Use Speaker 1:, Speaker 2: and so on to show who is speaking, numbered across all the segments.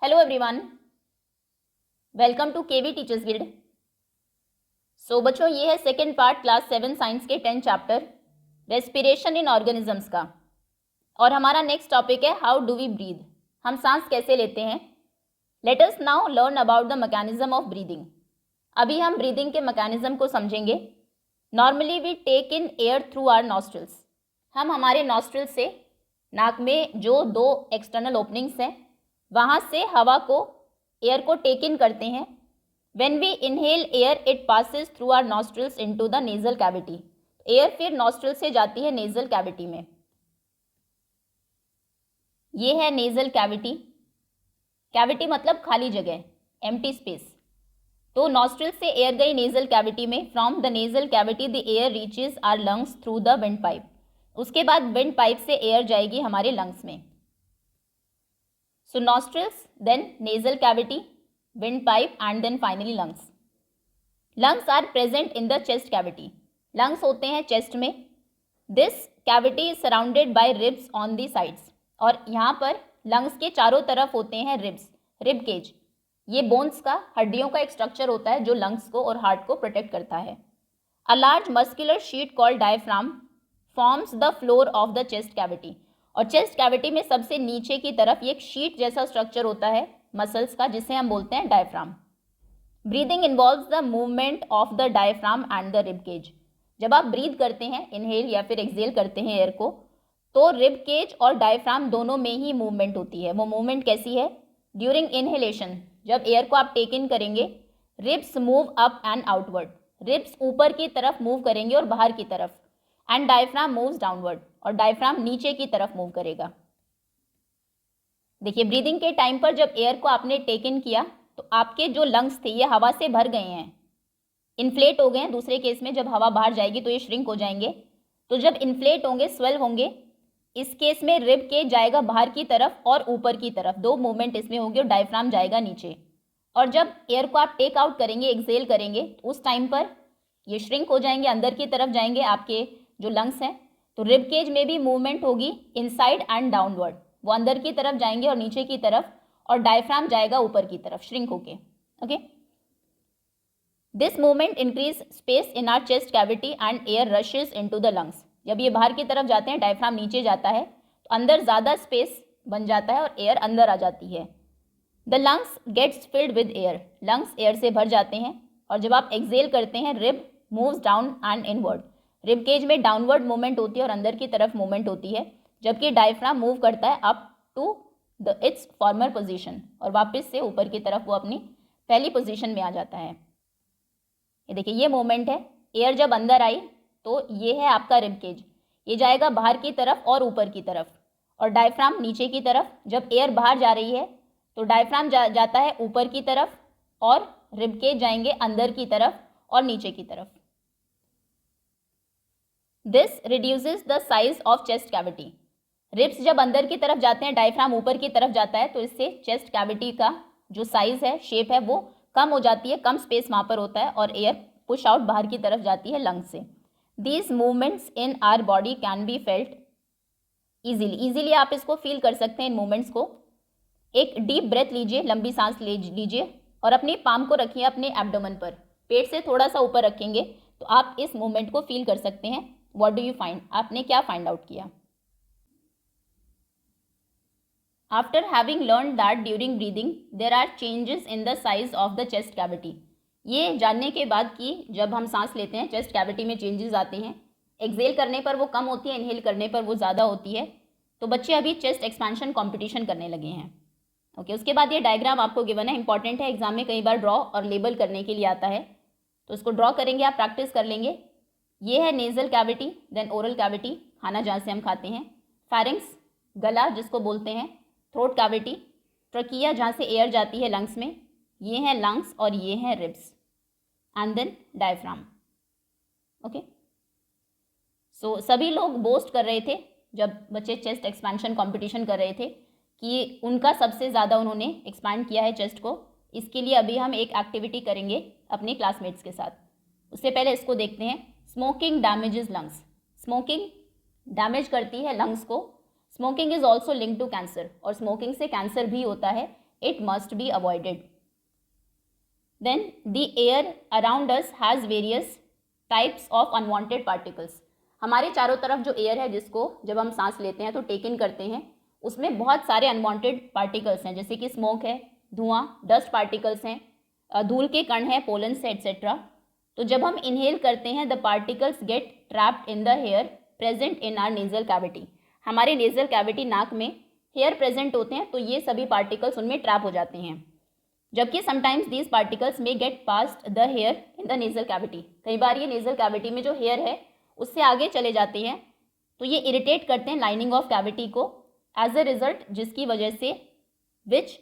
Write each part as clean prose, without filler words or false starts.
Speaker 1: Hello everyone, welcome to KV teachers guild. So बच्चों, ये है सेकेंड पार्ट क्लास 7 साइंस के 10 चैप्टर रेस्पिरेशन इन ऑर्गेनिजम्स का। और हमारा नेक्स्ट टॉपिक है हाउ डू वी ब्रीथ, हम सांस कैसे लेते हैं। Let us now learn about the mechanism of breathing. अभी हम ब्रीदिंग के मैकेनिज्म को समझेंगे। Normally we take in air through our nostrils. हम हमारे नॉस्ट्रल से, नाक में जो दो एक्सटर्नल ओपनिंग्स हैं, वहाँ से हवा को, एयर को टेक इन करते हैं। When we inhale air, it passes through our nostrils into the nasal cavity. Air फिर नॉस्ट्रल से जाती है नेजल कैविटी में। ये है नेजल कैविटी। कैविटी मतलब खाली जगह, एम्प्टी स्पेस। तो नॉस्ट्रल से एयर गई नेजल कैविटी में। From the nasal cavity the air reaches our lungs through the windpipe. उसके बाद विंड पाइप से एयर जाएगी हमारे लंग्स में। So nostrils, then nasal cavity, wind pipe and then finally lungs. Lungs are present in the chest cavity. Lungs होते हैं chest में। This cavity is surrounded by ribs on the sides. और यहाँ पर lungs के चारों तरफ होते हैं रिब्स, रिब केज। ये बोन्स का, हड्डियों का एक स्ट्रक्चर होता है जो लंग्स को और हार्ट को प्रोटेक्ट करता है। A large muscular sheet called diaphragm forms the floor of the chest cavity. और चेस्ट कैविटी में सबसे नीचे की तरफ ये एक शीट जैसा स्ट्रक्चर होता है मसल्स का, जिसे हम बोलते हैं diaphragm. Breathing involves the movement of the diaphragm and the rib cage. जब आप ब्रीद करते हैं, इनहेल या फिर एक्सहेल करते हैं एयर को, तो रिब केज और डायफ्राम दोनों में ही मूवमेंट होती है। वो मूवमेंट कैसी है? ड्यूरिंग इनहेलेशन, जब एयर को आप टेक इन करेंगे, ribs move up and outward. Ribs ऊपर की तरफ मूव करेंगे और बाहर की तरफ। एंड डायफ्राम मूव्स डाउनवर्ड, और डायफ्राम नीचे की तरफ मूव करेगा। देखिए, ब्रीदिंग के टाइम पर जब एयर को आपने टेक इन किया तो आपके जो लंग्स थे ये हवा से भर गए हैं, इन्फ्लेट हो गए हैं। दूसरे केस में जब हवा बाहर जाएगी तो ये श्रिंक हो जाएंगे। तो जब इन्फ्लेट होंगे, स्वेल होंगे, इस केस में रिब केज जाएगा बाहर की तरफ और ऊपर की तरफ, दो मूवमेंट इसमें होंगे, और डायफ्राम जाएगा नीचे। और जब एयर को आप टेक आउट करेंगे, एक्सहेल करेंगे, तो उस टाइम पर ये श्रिंक हो जाएंगे, अंदर की तरफ जाएंगे आपके जो लंग्स हैं। तो रिब केज में भी मूवमेंट होगी इनसाइड एंड डाउनवर्ड, वो अंदर की तरफ जाएंगे और नीचे की तरफ, और डायफ्राम जाएगा ऊपर की तरफ श्रिंक होके। Okay, this movement increase space in our chest cavity and air rushes into the lungs. जब ये बाहर की तरफ जाते हैं, डायफ्राम नीचे जाता है, तो अंदर ज़्यादा स्पेस बन जाता है और एयर अंदर आ जाती है। The lungs gets filled with air. Lungs air से भर जाते हैं। और जब आप एक्सहेल करते हैं, rib moves down and inward. Rib cage में डाउनवर्ड मूवमेंट होती है और अंदर की तरफ मूवमेंट होती है, जबकि डायफ्राम मूव करता है up to the its former position, और वापस से ऊपर की तरफ वो अपनी पहली पोजीशन में आ जाता है। ये देखिए, ये मूवमेंट है। एयर जब अंदर आई तो ये है आपका रिब केज, ये जाएगा बाहर की तरफ और ऊपर की तरफ, और डायफ्राम नीचे की तरफ। जब एयर बाहर जा रही है तो डायफ्राम जाता है ऊपर की तरफ, और रिब केज जाएंगे अंदर की तरफ और नीचे की तरफ। This reduces the size of chest cavity. Ribs जब अंदर की तरफ जाते हैं, डायफ्राम ऊपर की तरफ जाता है, तो इससे चेस्ट कैविटी का जो साइज है, शेप है, वो कम हो जाती है, कम स्पेस वहाँ पर होता है, और एयर पुश आउट बाहर की तरफ जाती है लंग्स से। These movements in our body can be felt easily आप इसको फील कर सकते हैं इन मूवमेंट्स को। एक डीप ब्रेथ लीजिए, लंबी सांस लीजिए, और अपनी पाम को रखिए अपने एब्डोमेन पर, पेट से थोड़ा सा ऊपर रखेंगे तो आप इस मूवमेंट को फील कर सकते हैं। What do you find? आपने क्या फाइंड आउट किया? After having learn that during breathing there are changes in the size of the chest cavity. ये जानने के बाद कि जब हम सांस लेते हैं, चेस्ट कैविटी में चेंजेस आते हैं। एक्सहेल करने पर वो कम होती है, इनहेल करने पर वो ज़्यादा होती है। तो बच्चे अभी चेस्ट एक्सपेंशन कॉम्पिटिशन करने लगे हैं। ओके, उसके बाद ये डायग्राम आपको गिवन है, इंपॉर्टेंट है, एग्जाम में कई बार ड्रॉ और लेबल करने के लिए आता है, तो उसको ड्रॉ करेंगे, आप प्रैक्टिस कर लेंगे। ये है nasal cavity, then oral cavity, खाना जहाँ से हम खाते हैं, फैरिंग्स, गला जिसको बोलते हैं, थ्रोट कैविटी, ट्रकिया जहाँ से एयर जाती है लंग्स में, ये हैं लंग्स, और ये हैं ribs, and then diaphragm. Okay, so सभी लोग बोस्ट कर रहे थे जब बच्चे चेस्ट एक्सपेंशन कंपटीशन कर रहे थे कि उनका सबसे ज़्यादा उन्होंने एक्सपैंड किया है चेस्ट को। इसके लिए अभी हम एक एक्टिविटी करेंगे अपने क्लासमेट्स के साथ। उससे पहले इसको देखते हैं। Smoking damages lungs. Smoking damage करती है लंग्स को। Smoking is also link to cancer, और स्मोकिंग से कैंसर भी होता है। it must be avoided. Then the air around us has various types of unwanted particles. हमारे चारों तरफ जो एयर है जिसको जब हम सांस लेते हैं तो टेक इन करते हैं, उसमें बहुत सारे अनवांटेड पार्टिकल्स हैं, जैसे कि स्मोक है, धुआं, डस्ट पार्टिकल्स हैं, धूल के कण हैं, पोलन्स है, एट्सेट्रा. तो जब हम इनहेल करते हैं the particles get trapped in the hair present in our nasal cavity. हमारे नेजल कैविटी नाक में हेयर प्रेजेंट होते हैं तो ये सभी पार्टिकल्स उनमें ट्रैप हो जाते हैं. जबकि sometimes these particles may get past the hair in the nasal cavity. कई बार ये नेजल कैविटी में जो हेयर है उससे आगे चले जाते हैं तो ये इरिटेट करते हैं लाइनिंग ऑफ कैविटी को, एज अ रिजल्ट जिसकी वजह से as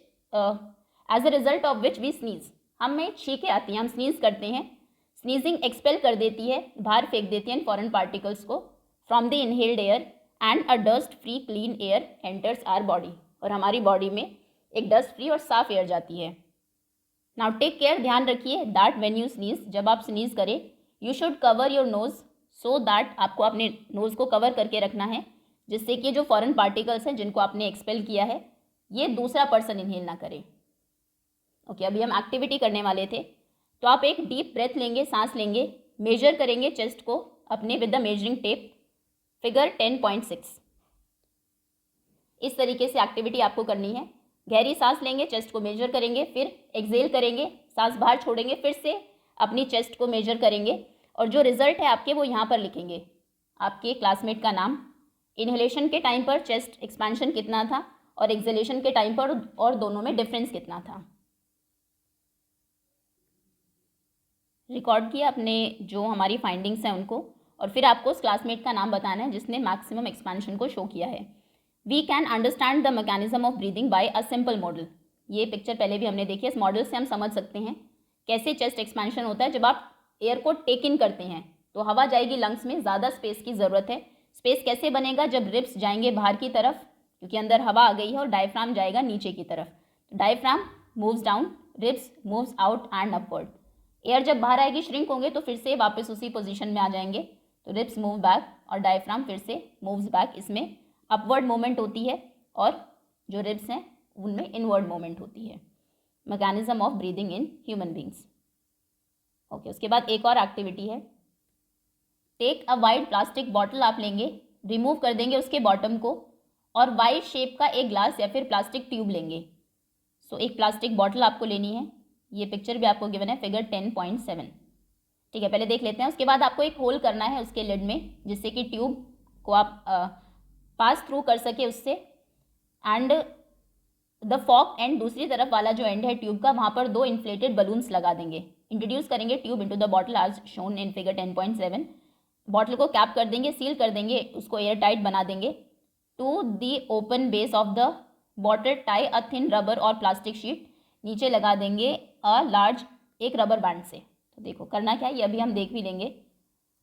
Speaker 1: a result of which we sneeze. हमें छींकें आती हैं, हम स्नीज करते हैं. स्नीजिंग एक्सपेल कर देती है, बाहर फेंक देती है फॉरेन पार्टिकल्स को from the inhaled air and a dust free clean air enters our body. और हमारी बॉडी में एक डस्ट फ्री और साफ एयर जाती है. नाउ टेक केयर, ध्यान रखिए दैट व्हेन यू स्नीज, जब आप स्नीज करें, you should cover your nose so that, आपको अपने नोज़ को कवर करके रखना है जिससे कि जो फॉरेन पार्टिकल्स हैं जिनको आपने एक्सपेल किया है ये दूसरा पर्सन इनहेल ना करे. ओके, अभी हम एक्टिविटी करने वाले थे. तो आप एक डीप ब्रेथ लेंगे, सांस लेंगे, मेजर करेंगे चेस्ट को अपने with the measuring tape, figure 10.6. इस तरीके से एक्टिविटी आपको करनी है. गहरी सांस लेंगे, चेस्ट को मेजर करेंगे, फिर एक्सेल करेंगे, सांस बाहर छोड़ेंगे, फिर से अपनी चेस्ट को मेजर करेंगे और जो रिजल्ट है आपके वो यहाँ पर लिखेंगे. आपके क्लासमेट का नाम, इनहेलेशन के टाइम पर चेस्ट एक्सपेंशन कितना था और एक्सेलेशन के टाइम पर, और दोनों में डिफरेंस कितना था. रिकॉर्ड किया अपने जो हमारी फाइंडिंग्स हैं उनको, और फिर आपको उस क्लासमेट का नाम बताना है जिसने मैक्सिमम एक्सपेंशन को शो किया है. We can understand the mechanism of breathing by a simple model. ये पिक्चर पहले भी हमने देखी है. इस मॉडल से हम समझ सकते हैं कैसे चेस्ट एक्सपेंशन होता है. जब आप एयर को टेक इन करते हैं तो हवा जाएगी लंग्स में, ज़्यादा स्पेस की ज़रूरत है. स्पेस कैसे बनेगा? जब रिब्स जाएंगे बाहर की तरफ क्योंकि अंदर हवा आ गई है, और डायफ्राम जाएगा नीचे की तरफ. Diaphragm moves down, ribs moves out and upward. Air जब बाहर आएगी, श्रिंक होंगे तो फिर से वापस उसी पोजीशन में आ जाएंगे. तो रिब्स मूव बैक और डायफ्राम फिर से मूव्स बैक. इसमें अपवर्ड मूवमेंट होती है और जो रिब्स हैं उनमें इनवर्ड मूवमेंट होती है. Mechanism of breathing in human beings. Okay, उसके बाद एक और एक्टिविटी है. Take a wide plastic bottle आप लेंगे, रिमूव कर देंगे उसके बॉटम को, और वाइड शेप का एक ग्लास या फिर प्लास्टिक ट्यूब लेंगे. सो एक प्लास्टिक बॉटल आपको लेनी है. ये पिक्चर भी आपको गिवन है, फिगर 10.7. ठीक है, पहले देख लेते हैं. उसके बाद आपको एक होल करना है उसके लिड में जिससे कि ट्यूब को आप पास थ्रू कर सके उससे. एंड द फॉक एंड, दूसरी तरफ वाला जो एंड है ट्यूब का, वहाँ पर 2 इन्फ्लेटेड बलून्स लगा देंगे. इंट्रोड्यूस करेंगे tube into the bottle as shown in figure 10.7. Bottle को कैप कर देंगे, सील कर देंगे, उसको एयर टाइट बना देंगे. To the open base of the bottle tie a thin rubber और प्लास्टिक शीट. नीचे लगा देंगे अ लार्ज, एक रबर बैंड से. तो देखो करना क्या है, ये अभी हम देख भी लेंगे.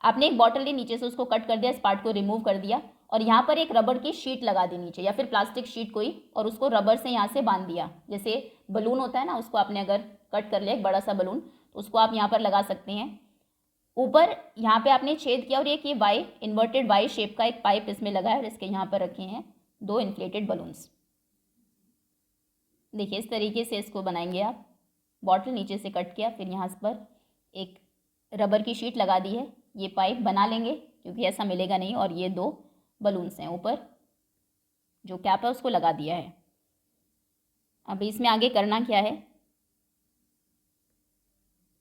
Speaker 1: आपने एक बॉटल ली, नीचे से उसको कट कर दिया, इस पार्ट को रिमूव कर दिया, और यहाँ पर एक रबर की शीट लगा दी नीचे या फिर प्लास्टिक शीट कोई, और उसको रबर से यहाँ से बांध दिया. जैसे बलून होता है ना, उसको आपने अगर कट कर लिया एक बड़ा सा बलून, तो उसको आप यहाँ पर लगा सकते हैं. ऊपर यहाँ पे आपने छेद किया और एक ये वाई, इन्वर्टेड वाई शेप का एक पाइप इसमें लगा है और इसके यहाँ पर रखे हैं 2 इन्फ्लेटेड बलून्स. देखिए इस तरीके से इसको बनाएंगे आप. बॉटल नीचे से कट किया, फिर यहाँ पर एक रबर की शीट लगा दी है, ये पाइप बना लेंगे क्योंकि ऐसा मिलेगा नहीं, और ये 2 बलून्स हैं. ऊपर जो कैप है उसको लगा दिया है. अब इसमें आगे करना क्या है?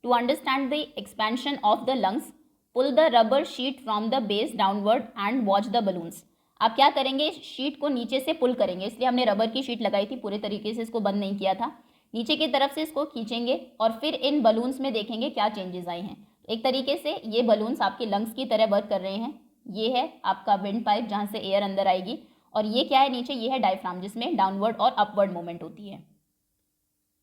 Speaker 1: To understand the expansion of the lungs, pull the rubber sheet from the base downward and watch the balloons. आप क्या करेंगे, शीट को नीचे से पुल करेंगे, इसलिए हमने रबर की शीट लगाई थी, पूरे तरीके से इसको बंद नहीं किया था. नीचे की तरफ से इसको खींचेंगे और फिर इन बलून्स में देखेंगे क्या चेंजेस आई हैं. एक तरीके से ये बलून्स आपके लंग्स की तरह वर्क कर रहे हैं. ये है आपका विंड पाइप जहाँ से एयर अंदर आएगी, और ये क्या है नीचे, ये है डायफ्राम जिसमें डाउनवर्ड और अपवर्ड मूवमेंट होती है.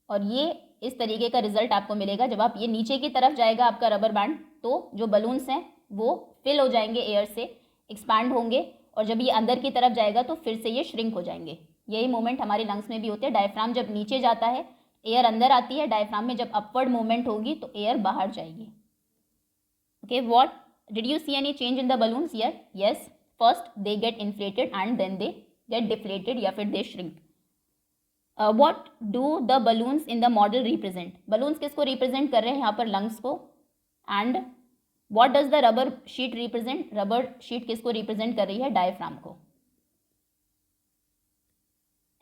Speaker 1: और ये इस तरीके का रिजल्ट आपको मिलेगा. जब आप ये नीचे की तरफ जाएगा आपका रबर बैंड, तो जो बलून्स हैं वो फिल हो जाएंगे एयर से, एक्सपैंड होंगे, और जब ये अंदर की तरफ जाएगा तो फिर से ये श्रिंक हो जाएंगे. यही मूवमेंट हमारे लंग्स में भी होते हैं. डायफ्राम जब नीचे जाता है एयर अंदर आती है, डायफ्राम में जब अपवर्ड मूवमेंट होगी तो एयर बाहर जाएगी. Okay, what did you see any change in the balloons? Yes, first they get inflated and then they get deflated या फिर they shrink. What do the balloons in the model represent? Balloons किसको represent कर रहे हैं यहाँ पर? Lungs को. And what does the rubber sheet represent? Rubber sheet किसको रिप्रेजेंट कर रही है? डायफ्राम को.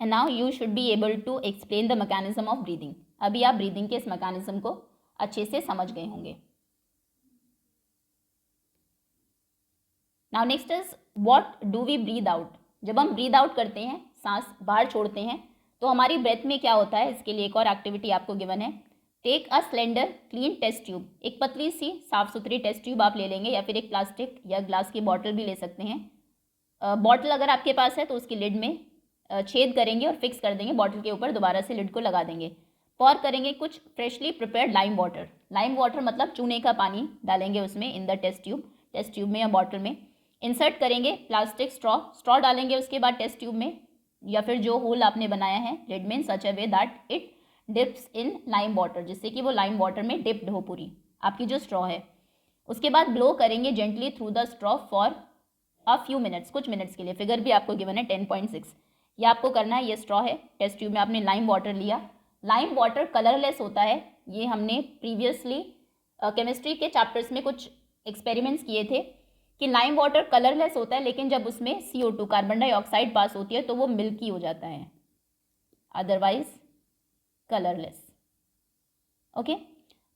Speaker 1: And now you should be able to explain the mechanism of breathing. अभी आप ब्रीदिंग के इस मैकेनिज्म को अच्छे से समझ गए होंगे. Now next is what do we breathe out? जब हम ब्रीद आउट करते हैं, सांस बाहर छोड़ते हैं, तो हमारी ब्रेथ में क्या होता है? इसके लिए एक और एक्टिविटी आपको गिवन है. Take a slender clean test tube. एक पतली सी साफ सुथरी टेस्ट ट्यूब आप ले लेंगे, या फिर एक प्लास्टिक या ग्लास की बॉटल भी ले सकते हैं. बॉटल अगर आपके पास है तो उसकी लिड में छेद करेंगे और फिक्स कर देंगे. बॉटल के ऊपर दोबारा से लिड को लगा देंगे. पॉर करेंगे कुछ freshly prepared lime water. Lime water मतलब चूने का पानी डालेंगे उसमें, इन द टेस्ट ट्यूब में या बॉटल में. इंसर्ट करेंगे प्लास्टिक स्ट्रॉ डालेंगे उसके बाद टेस्ट ट्यूब में, या फिर जो होल आपने बनाया है लिड में, in such a way that it dips in lime water, जिससे कि वो लाइम वाटर में डिप्ड हो पूरी आपकी जो स्ट्रॉ है. उसके बाद ब्लो करेंगे gently through the straw for a few minutes, कुछ मिनट्स के लिए. फिगर भी आपको गिवन है 10.6. ये आपको करना है. ये स्ट्रॉ है, टेस्ट ट्यूब में आपने लाइम वाटर लिया. लाइम वाटर कलरलेस होता है. ये हमने प्रीवियसली केमिस्ट्री के चैप्टर्स में कुछ एक्सपेरिमेंट्स किए थे कि लाइम वाटर कलरलेस होता है, लेकिन जब उसमें CO2 कार्बन डाइऑक्साइड पास होती है तो वो मिल्की हो जाता है, अदरवाइज कलरलेस. ओके,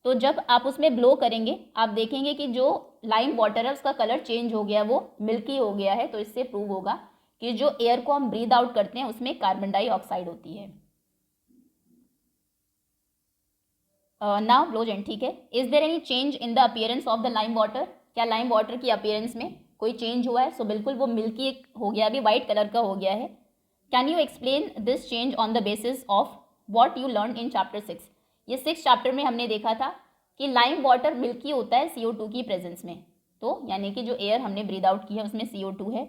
Speaker 1: तो जब आप उसमें ब्लो करेंगे आप देखेंगे कि जो लाइम वाटर है उसका कलर चेंज हो गया, वो मिल्की हो गया है. तो इससे प्रूव होगा कि जो एयर को हम ब्रीद आउट करते हैं उसमें कार्बन डाइऑक्साइड होती है. Now blow gently. ठीक है. Is there any change in the appearance of the lime water? क्या लाइम वाटर की अपीयरेंस में कोई चेंज हुआ है? सो बिल्कुल वो मिल्की हो गया, अभी वाइट कलर का हो गया है. Can you explain this change on the basis of what you learn in chapter 6? ये 6 चैप्टर में हमने देखा था कि लाइम वाटर मिल्की होता है CO2 की प्रेजेंस में. तो यानी कि जो एयर हमने ब्रीद आउट की है उसमें CO2 है.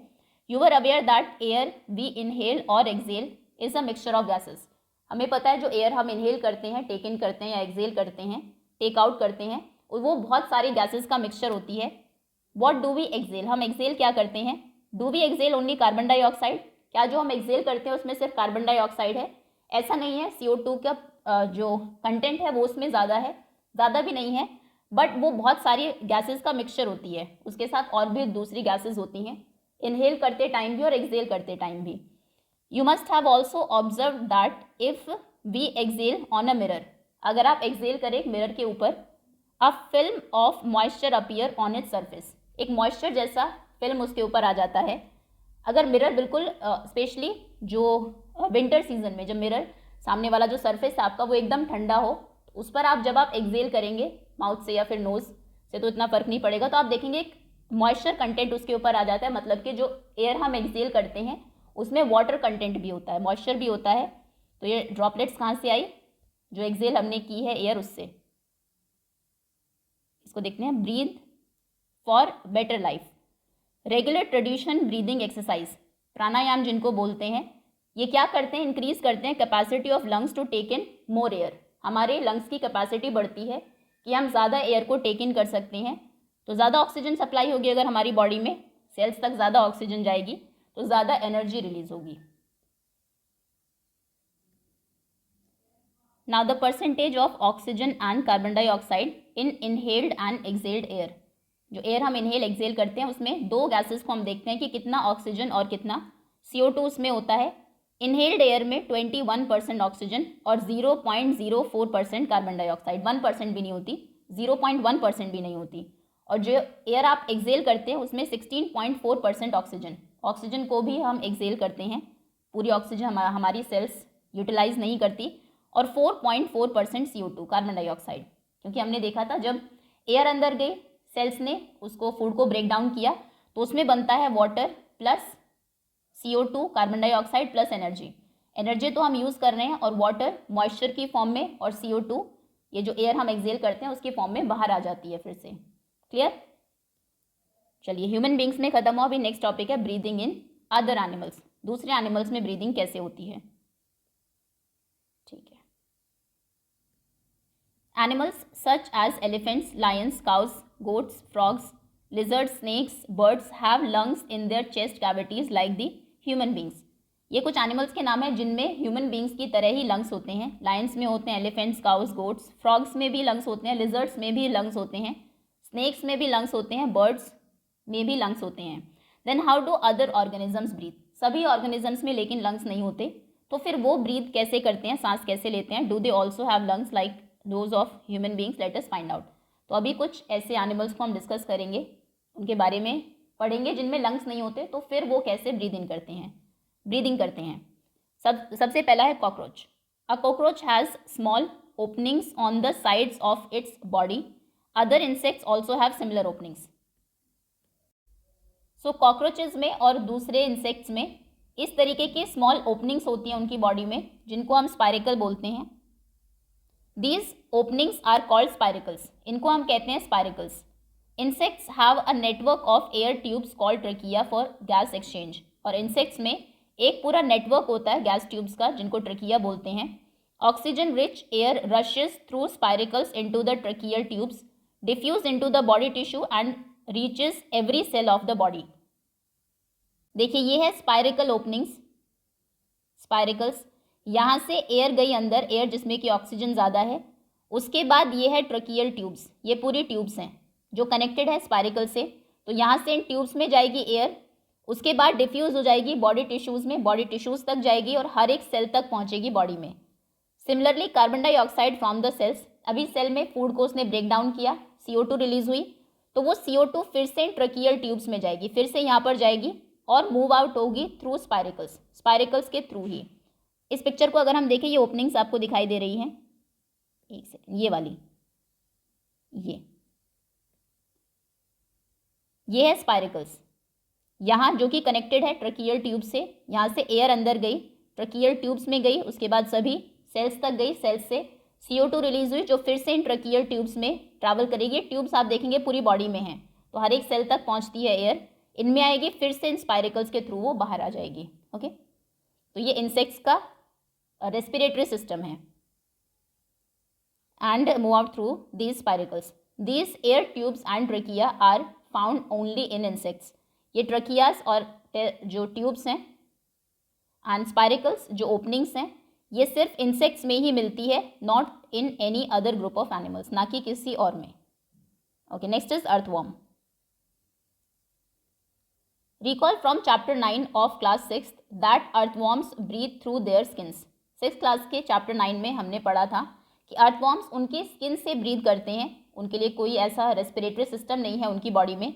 Speaker 1: You were aware that air we inhale और exhale is a mixture of gases. हमें पता है जो एयर हम इनहेल करते हैं, टेक इन करते हैं या एक्सेल करते हैं, टेक आउट करते हैं, वो बहुत सारी गैसेस का मिक्सचर होती है. What do we exhale? हम एक्सेल क्या करते हैं? Do we exhale only carbon dioxide? क्या जो हम एक्सेल करते हैं उसमें सिर्फ कार्बन डाइऑक्साइड है? ऐसा नहीं है. CO2 का जो कंटेंट है वो उसमें ज़्यादा है, ज़्यादा भी नहीं है, बट वो बहुत सारी गैसेस का मिक्सचर होती है. उसके साथ और भी दूसरी गैसेस होती हैं, इनहेल करते टाइम भी और एक्सेल करते टाइम भी. You must have also observe that if we exhale on a mirror, अगर आप एक्सेल करें एक मिरर के ऊपर, a film of moisture appear on its surface, एक मॉइस्चर जैसा फिल्म उसके ऊपर आ जाता है. अगर मिरर बिल्कुल स्पेशली जो विंटर सीजन में जब मिरर सामने वाला जो सरफेस है आपका वो एकदम ठंडा हो, उस पर आप जब आप एक्सेल करेंगे माउथ से या फिर नोज से तो इतना फर्क नहीं पड़ेगा, तो आप देखेंगे एक मॉइस्चर कंटेंट उसके ऊपर आ जाता है. मतलब कि जो एयर हम एक्सेल करते हैं उसमें वाटर कंटेंट भी होता है, मॉइस्चर भी होता है. तो ये ड्रॉपलेट्स कहाँ से आई? जो एक्सेल हमने की है एयर उससे. इसको देखते हैं. Breathe for better life. Regular tradition breathing exercise, pranayama जिनको बोलते हैं, ये क्या करते हैं? इंक्रीज करते हैं capacity of lungs to take in more air. हमारे लंग्स की कैपेसिटी बढ़ती है कि हम ज़्यादा एयर को टेक इन कर सकते हैं. तो ज़्यादा ऑक्सीजन सप्लाई होगी अगर हमारी बॉडी में, सेल्स तक ज़्यादा ऑक्सीजन जाएगी तो ज़्यादा एनर्जी रिलीज होगी. Now the percentage of oxygen and carbon dioxide in inhaled and excelled air. जो एयर हम इनहेल एक्सेल करते हैं उसमें दो गैसेस को हम देखते हैं कि कितना ऑक्सीजन और कितना CO2 उसमें होता है. इनहेल्ड एयर में 21% ऑक्सीजन और 0.04% कार्बन डाइऑक्साइड. 1% भी नहीं होती, 0.1% भी नहीं होती. और जो एयर आप एक्सेल करते हैं उसमें 16.4% ऑक्सीजन. ऑक्सीजन को भी हम एक्सेल करते हैं, पूरी ऑक्सीजन हमारी सेल्स यूटिलाइज नहीं करती. और 4.4% CO2 कार्बन डाइऑक्साइड, क्योंकि हमने देखा था जब एयर अंदर गई, सेल्स ने उसको फूड को ब्रेक डाउन किया तो उसमें बनता है water plus CO2 carbon dioxide plus energy. Energy तो हम यूज़ कर रहे हैं और वाटर मॉइस्चर की फॉर्म में और CO2 ये जो एयर हम एक्सेल करते हैं उसकी फॉर्म में बाहर आ जाती है फिर से. क्लियर? चलिए, ह्यूमन बींग्स में खत्म हुआ. अभी नेक्स्ट टॉपिक है ब्रीदिंग इन अदर एनिमल्स. दूसरे एनिमल्स में ब्रीदिंग कैसे होती है. ठीक है. Animals such as elephants, lions, cows, goats, frogs, lizards, snakes, birds have lungs in their chest cavities like the human beings. ये कुछ एनिमल्स के नाम हैं जिनमें ह्यूमन बींग्स की तरह ही लंग्स होते हैं। लायंस में होते हैं, एलिफेंट्स, काउस, गोट्स। फ्रॉग्स में भी लंग्स होते हैं, लिजर्ड्स में भी लंग्स होते हैं, स्नेक्स में भी लंग्स होते हैं, बर्ड्स में भी लंग्स होते हैं। Then how do other organisms breathe? सभी ऑर्गेनिजम्स में लेकिन लंग्स नहीं होते, तो फिर वो ब्रीथ कैसे करते हैं, सांस कैसे लेते हैं? Do they also have lungs like those of human beings? Let us find out. तो अभी कुछ ऐसे एनिमल्स को हम डिस्कस करेंगे, उनके बारे में पढ़ेंगे जिनमें लंग्स नहीं होते, तो फिर वो कैसे ब्रीदिंग करते हैं। सबसे पहला है cockroach. A cockroach has small openings on the sides of its body. Other insects also have similar openings. So cockroaches में और दूसरे इंसेक्ट्स में इस तरीके की स्मॉल ओपनिंग्स होती हैं उनकी बॉडी में, जिनको हम स्पाइरिकल बोलते हैं। These openings are called spiracles. इनको हम कहते हैं spiracles. Insects have a network of air tubes called trachea for gas exchange. और इंसेक्ट्स में एक पूरा नेटवर्क होता है गैस ट्यूब्स का, जिनको ट्रकिया बोलते हैं। Oxygen rich air rushes through spiracles into the tracheal tubes, diffuse into the body tissue and reaches every cell of the body. देखिए ये है स्पाइरिकल ओपनिंग्स, स्पाइरिकल्स। यहाँ से एयर गई अंदर, एयर जिसमें कि ऑक्सीजन ज़्यादा है। उसके बाद ये है ट्रकियल ट्यूब्स, ये पूरी ट्यूब्स हैं जो कनेक्टेड है स्पाइरिकल से। तो यहाँ से इन ट्यूब्स में जाएगी एयर, उसके बाद डिफ्यूज़ हो जाएगी बॉडी टिश्यूज़ में, बॉडी टिश्यूज़ तक जाएगी और हर एक सेल तक पहुँचेगी बॉडी में। Similarly carbon dioxide from the cells, अभी सेल में फूड को उसने ब्रेक डाउन किया, CO2 रिलीज हुई, तो वो CO2 फिर से ट्रकियल ट्यूब्स में जाएगी, फिर से यहाँ पर जाएगी और मूव आउट होगी थ्रू स्पाइरिकल्स, स्पाइरिकल्स के थ्रू ही। इस पिक्चर को अगर हम देखें, ये ओपनिंग्स आपको दिखाई दे रही हैं, एक सेकंड, ये वाली, ये है स्पाइरिकल्स। यहाँ जो कि कनेक्टेड है ट्रकियल ट्यूब से, यहाँ से एयर अंदर गई, ट्रकियल ट्यूब्स में गई, उसके बाद सभी सेल्स तक गई, सेल्स से CO2 रिलीज हुई जो फिर से इन ट्रकियल ट्यूब्स में ट्रैवल करेगी। ट्यूब्स आप देखेंगे पूरी बॉडी में हैं, तो हर एक सेल तक पहुँचती है एयर, इनमें आएगी, फिर से इन स्पाइरिकल्स के थ्रू वो बाहर आ जाएगी। ओके, तो ये इंसेक्ट्स का रेस्पिरेटरी सिस्टम है। And move out through these spiracles. These air tubes and trachea are found only in insects. ये ट्रकियास और जो ट्यूब्स हैं एंड स्पाइरिकल्स जो ओपनिंग्स हैं, ये सिर्फ इंसेक्ट्स में ही मिलती है, not in any other group of animals, ना कि किसी और में। Okay, next is earthworm. Recall from chapter 9 of class 6 that earthworms breathe through their skins. 6th class के चैप्टर 9 में हमने पढ़ा था कि अर्थवॉर्म्स उनके स्किन से ब्रीथ करते हैं, उनके लिए कोई ऐसा रेस्पिरेटरी सिस्टम नहीं है उनकी बॉडी में।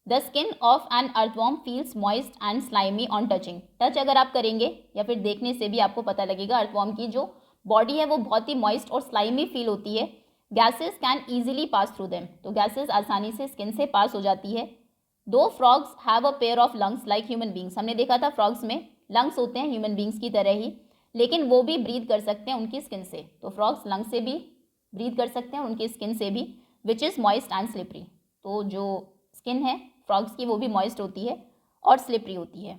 Speaker 1: The skin of an earthworm feels moist and slimy on touching. Touch अगर आप करेंगे या फिर देखने से भी आपको पता लगेगा, अर्थवॉर्म की जो बॉडी है वो बहुत ही मॉइस्ट और स्लाइमी फील होती है। Gases can easily pass through them, तो गैसेज आसानी से स्किन से पास हो जाती है। दो frogs have a pair of lungs like human beings, हमने देखा था फ्रॉग्स में लंग्स होते हैं ह्यूमन बींग्स की तरह ही, लेकिन वो भी ब्रीथ कर सकते हैं उनकी स्किन से। तो फ्रॉग्स लंग से भी ब्रीथ कर सकते हैं, उनकी स्किन से भी, which is moist and slippery. तो जो स्किन है फ्रॉग्स की वो भी मॉइस्ट होती है और स्लिपरी होती है।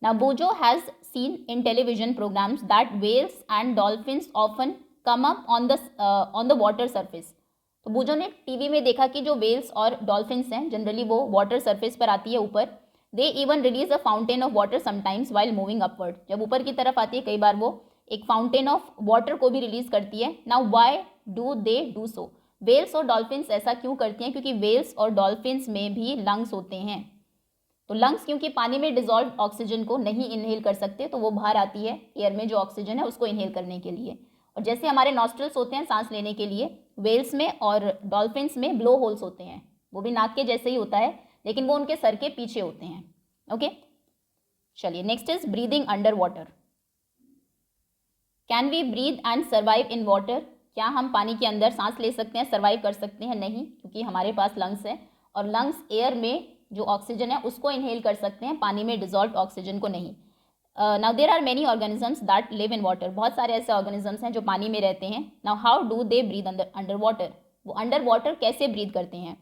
Speaker 1: Now Boojho has seen in television programmes that whales and dolphins often come up on the water surface. तो बोजो ने टीवी में देखा कि जो वेल्स और डॉल्फिन्स हैं जनरली वो वाटर सरफेस पर आती है ऊपर। They even release a fountain of water sometimes while moving upward, जब ऊपर की तरफ आती है कई बार वो एक फाउंटेन ऑफ वाटर को भी रिलीज करती है। Now why do they do so? Whales और डॉल्फिन्स ऐसा क्यों करती हैं? क्योंकि वेल्स और डॉल्फिन्स में भी लंग्स होते हैं। तो लंग्स क्योंकि पानी में डिजॉल्व ऑक्सीजन को नहीं इनहेल कर सकते, तो वो बाहर आती है एयर में जो ऑक्सीजन है उसको इनहेल करने के लिए। और जैसे हमारे नॉस्ट्रल्स होते हैं सांस लेने के लिए, वेल्स में और डॉल्फिन्स में ब्लो होल्स होते हैं, वो भी नाक के जैसे ही होता है लेकिन वो उनके सर के पीछे होते हैं। ओके, चलिए next is breathing under water. Can we breathe and survive in water? क्या हम पानी के अंदर सांस ले सकते हैं, सर्वाइव कर सकते हैं? नहीं, क्योंकि हमारे पास लंग्स है और लंग्स एयर में जो ऑक्सीजन है उसको इनहेल कर सकते हैं, पानी में डिजॉल्व ऑक्सीजन को नहीं। Now there are many organisms that live in water, बहुत सारे ऐसे ऑर्गेनिजम्स हैं जो पानी में रहते हैं। Now how do they breathe under water? वो अंडर वाटर कैसे ब्रीद करते हैं?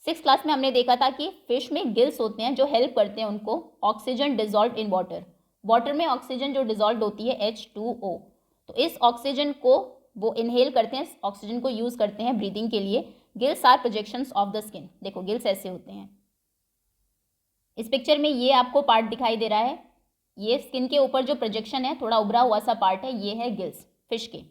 Speaker 1: 6th क्लास में हमने देखा था कि फिश में गिल्स होते हैं जो हेल्प करते हैं उनको oxygen dissolve in water. Water में ऑक्सीजन जो डिजॉल्व होती है H2O, तो इस ऑक्सीजन को वो इनहेल करते हैं, ऑक्सीजन को यूज़ करते हैं ब्रीदिंग के लिए। Gills are projections of the skin, देखो गिल्स ऐसे होते हैं। इस पिक्चर में ये आपको पार्ट दिखाई दे रहा है, ये स्किन के ऊपर जो प्रोजेक्शन है, थोड़ा उभरा हुआ सा पार्ट है, ये है गिल्स फिश के।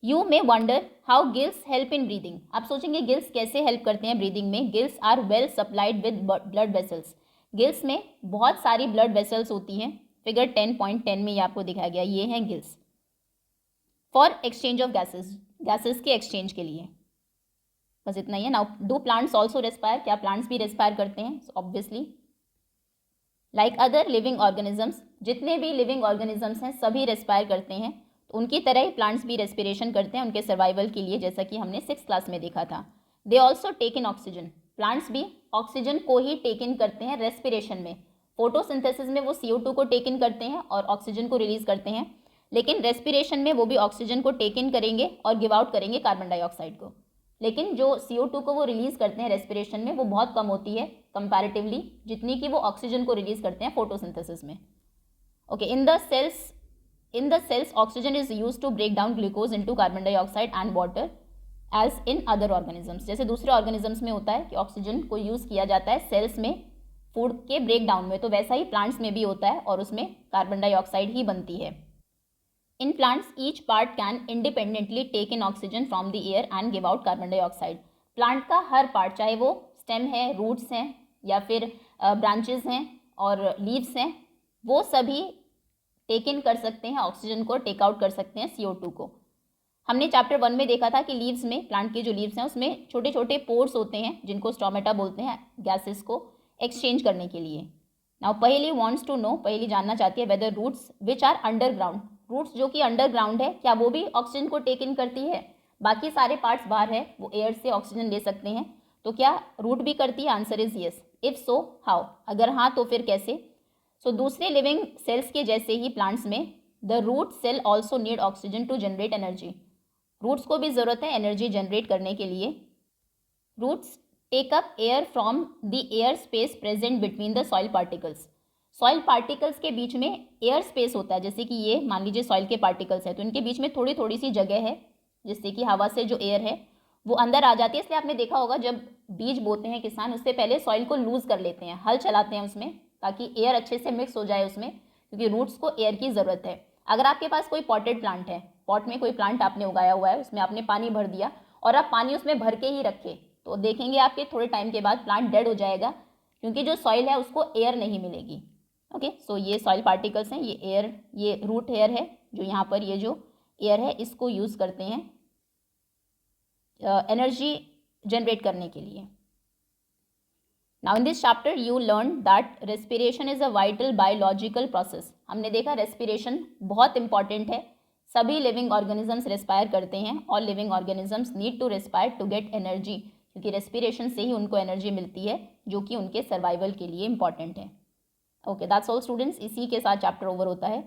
Speaker 1: You may wonder how gills help in breathing. आप सोचेंगे गिल्स कैसे हेल्प करते हैं ब्रीदिंग में। Gills are well supplied with blood vessels. Gills में बहुत सारी ब्लड वेसल्स होती हैं। फिगर 10.10 में ये आपको दिखाया गया, ये हैं gills. For exchange of gases, gases के एक्सचेंज के लिए। बस इतना ही है। Now do plants also respire, क्या प्लांट्स भी रेस्पायर करते हैं? Obviously like other living organisms, जितने भी लिविंग ऑर्गेनिजम्स हैं सभी रेस्पायर करते हैं। तो उनकी तरह ही प्लांट्स भी रेस्पिरेशन करते हैं उनके सर्वाइवल के लिए, जैसा कि हमने 6th क्लास में देखा था। They also take in oxygen, plants भी ऑक्सीजन को ही टेक इन करते हैं रेस्पिरेशन में। फोटोसिंथेसिस में वो CO2 को टेक इन करते हैं और ऑक्सीजन को रिलीज करते हैं, लेकिन रेस्पिरेशन में वो भी ऑक्सीजन को टेक इन करेंगे और गिव आउट करेंगे कार्बन डाइऑक्साइड को। लेकिन जो CO2 को वो रिलीज करते हैं रेस्पिरेशन में, वो बहुत कम होती है कंपैरेटिवली, जितनी कि वो ऑक्सीजन को रिलीज करते हैं फोटोसिंथेसिस में। Okay, in the cells oxygen is use to break down glucose into carbon dioxide and water as in other organisms. जैसे दूसरे ऑर्गेनिजम्स में होता है कि ऑक्सीजन को यूज किया जाता है सेल्स में फूड के ब्रेक डाउन में, तो वैसा ही प्लांट्स में भी होता है और उसमें कार्बन डाइऑक्साइड ही बनती है। In plants, each part can independently take in oxygen from the air and give out carbon dioxide. Plant का हर पार्ट, चाहे वो स्टेम है, रूट्स हैं या फिर ब्रांचेस हैं और लीव्स हैं, वो सभी टेक इन कर सकते हैं ऑक्सीजन को, टेक आउट कर सकते हैं CO2 को। हमने चैप्टर 1 में देखा था कि लीव्स में, प्लांट के जो लीव्स हैं उसमें छोटे छोटे पोर्स होते हैं जिनको स्टोमेटा बोलते हैं, गैसेस को एक्सचेंज करने के लिए। नाउ पहेली वॉन्ट्स टू नो, पहेली जानना चाहती है whether roots which are underground, roots जो कि अंडरग्राउंड है, क्या वो भी ऑक्सीजन को टेक इन करती है? बाकी सारे पार्ट्स बाहर है, वो एयर से ऑक्सीजन ले सकते हैं, तो क्या रूट भी करती है? Answer is yes. If so how, अगर हाँ तो फिर कैसे? सो दूसरे लिविंग सेल्स के जैसे ही प्लांट्स में the root cell also need oxygen to generate energy, roots को भी ज़रूरत है एनर्जी जनरेट करने के लिए। Roots take up air from the air space present between the soil particles, soil particles के बीच में एयर स्पेस होता है, जैसे कि ये मान लीजिए सॉइल के पार्टिकल्स है, तो इनके बीच में थोड़ी थोड़ी सी जगह है जिससे कि हवा से जो एयर है वो अंदर आ जाती है। इसलिए आपने देखा होगा जब बीज बोते हैं किसान, उससे पहले सॉइल को लूज कर लेते हैं, हल चलाते हैं उसमें, ताकि एयर अच्छे से मिक्स हो जाए उसमें, क्योंकि रूट्स को एयर की ज़रूरत है। अगर आपके पास कोई पॉटेड प्लांट है, पॉट में कोई प्लांट आपने उगाया हुआ है, उसमें आपने पानी भर दिया और आप पानी उसमें भर के ही रखे, तो देखेंगे आपके थोड़े टाइम के बाद प्लांट डेड हो जाएगा, क्योंकि जो सॉइल है उसको एयर नहीं मिलेगी। ओके, सो ये सॉइल पार्टिकल्स हैं, ये एयर, ये रूट एयर है, जो यहाँ पर ये जो एयर है इसको यूज़ करते हैं एनर्जी जनरेट करने के लिए। Now in this chapter you learn that respiration is a vital biological process. हमने देखा रेस्पिरेशन बहुत इंपॉर्टेंट है, सभी लिविंग ऑर्गेनिजम्स रेस्पायर करते हैं, और living organisms need to respire to get energy, क्योंकि रेस्पिरेशन से ही उनको एनर्जी मिलती है जो कि उनके सर्वाइवल के लिए इंपॉर्टेंट है। ओके, दैट्स ऑल स्टूडेंट्स, इसी के साथ चैप्टर ओवर होता है।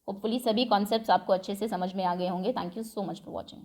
Speaker 1: होपफुली सभी कॉन्सेप्ट्स आपको अच्छे से समझ में आ गए होंगे। Thank you so much for watching.